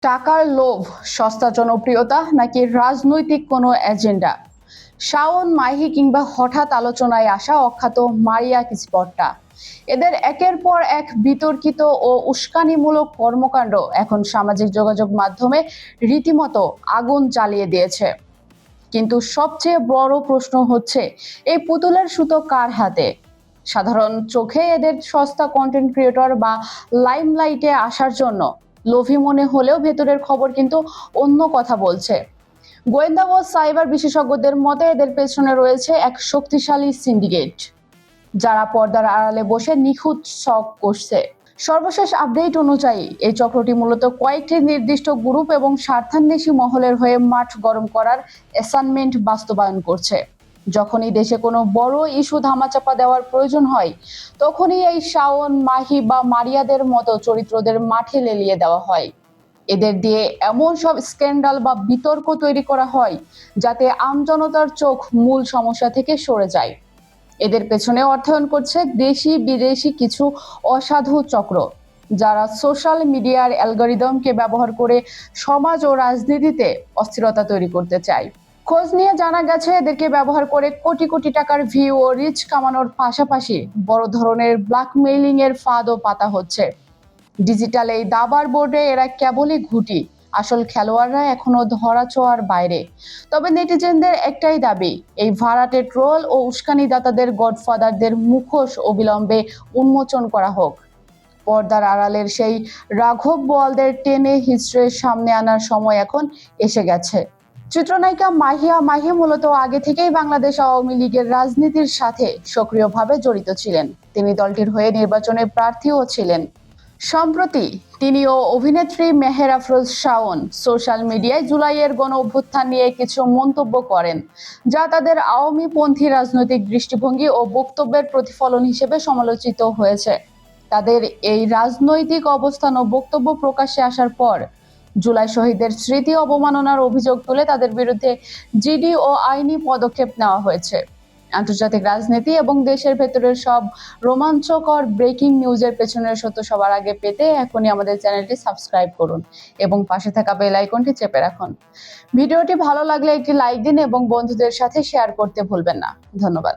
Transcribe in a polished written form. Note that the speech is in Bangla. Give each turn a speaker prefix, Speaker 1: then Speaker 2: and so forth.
Speaker 1: টাকার লোভ, সস্তা জনপ্রিয়তা নাকি রাজনৈতিক কোনো এজেন্ডা? শাওন, মাহি কিংবা হঠাৎ আলোচনায় আসা অখ্যাত মারিয়া স্পটটা, এদের একের পর এক বিতর্কিত ও উস্কানিমূলক কর্মকাণ্ড এখন সামাজিক যোগাযোগ মাধ্যমে রীতিমতো আগুন জ্বালিয়ে দিয়েছে। কিন্তু সবচেয়ে বড় প্রশ্ন হচ্ছে, এই পুতুলের সুতো কার হাতে? সাধারণ চোখে এদের সস্তা কন্টেন্ট ক্রিয়েটর বা লাইমলাইটে আসার জন্য লোভী মনে হলেও ভেতরের খবর কিন্তু অন্য কথা বলছে। গোয়েন্দা ও সাইবার বিশেষজ্ঞদের মতে এদের পেছনে রয়েছে এক শক্তিশালী সিন্ডিকেট, যারা পর্দার আড়ালে বসে নিখুঁত ছক কষছে। সর্বশেষ আপডেট অনুযায়ী এই চক্রটি মূলত কয়েকটি নির্দিষ্ট গ্রুপ এবং স্বার্থান্বেষী মহলের হয়ে মাঠ গরম করার অ্যাসাইনমেন্ট বাস্তবায়ন করছে। যখনই দেশে কোনো বড় ইস্যু ধামাচাপা দেওয়ার প্রয়োজন হয়, তখনই এই শাওন, মাহি বা মারিয়াদের মতো চরিত্রদের মাঠে লেলিয়ে দেওয়া হয়। এদের দিয়ে এমন সব স্ক্যান্ডাল বা বিতর্ক তৈরি করা হয় যাতে আমজনতার চোখ মূল সমস্যা থেকে সরে যায়। এদের পেছনে অর্থায়ন করছে দেশি বিদেশি কিছু অসাধু চক্র, যারা সোশ্যাল মিডিয়ার অ্যালগরিদমকে ব্যবহার করে সমাজ ও রাজনীতিতে অস্থিরতা তৈরি করতে চায়। খোঁজ নিয়ে জানা গেছে, এদেরকে ব্যবহার করে কোটি কোটি টাকার ভিউ ও রিচ কামানোর পাশাপাশি বড় ধরনের ব্ল্যাকমেইলিং এর ফাঁদও পাতা হচ্ছে। ডিজিটাল এই দাবার বোর্ডে এরা কেবলই ঘুঁটি, আসল খেলোয়াড়রা এখনো ধরাছোঁয়ার বাইরে। তবে নেটিজেনদের একটাই দাবি, এই ভাড়াটে ট্রোল ও উস্কানিদাতাদের গডফাদারদের মুখোশ অবিলম্বে উন্মোচন করা হোক। পর্দার আড়ালের সেই রাঘব বোয়ালদের টেনে হিস্ট্রির সামনে আনার সময় এখন এসে গেছে। চিত্রনায়িকা মাহি মূলত আগে থেকেই বাংলাদেশ আওয়ামী লীগের রাজনীতির সাথে সক্রিয়ভাবে জড়িত ছিলেন। তিনি দলটির হয়ে নির্বাচনে প্রার্থীও ছিলেন। সম্প্রতি তিনি ও অভিনেত্রী মেহের আফরোজ শাওন সোশ্যাল মিডিয়ায় জুলাইয়ের গণ অভ্যুত্থান নিয়ে কিছু মন্তব্য করেন, যা তাদের আওয়ামীপন্থী রাজনৈতিক দৃষ্টিভঙ্গি ও বক্তব্যের প্রতিফলন হিসেবে সমালোচিত হয়েছে। তাদের এই রাজনৈতিক অবস্থান ও বক্তব্য প্রকাশ্যে আসার পর জুলাই শহীদের স্মৃতি অবমাননার অভিযোগ তুলে তাদের বিরুদ্ধে জিডি ও আইনি পদক্ষেপ নেওয়া হয়েছে। আন্তর্জাতিক রাজনীতি এবং দেশের ভেতরের সব রোমাঞ্চকর ব্রেকিং নিউজের পেছনের সত্য সবার আগে পেতে এখনই আমাদের চ্যানেলটি সাবস্ক্রাইব করুন এবং পাশে থাকা বেল আইকনটি চেপে রাখুন। ভিডিওটি ভালো লাগলে একটি লাইক দিন এবং বন্ধুদের সাথে শেয়ার করতে ভুলবেন না। ধন্যবাদ।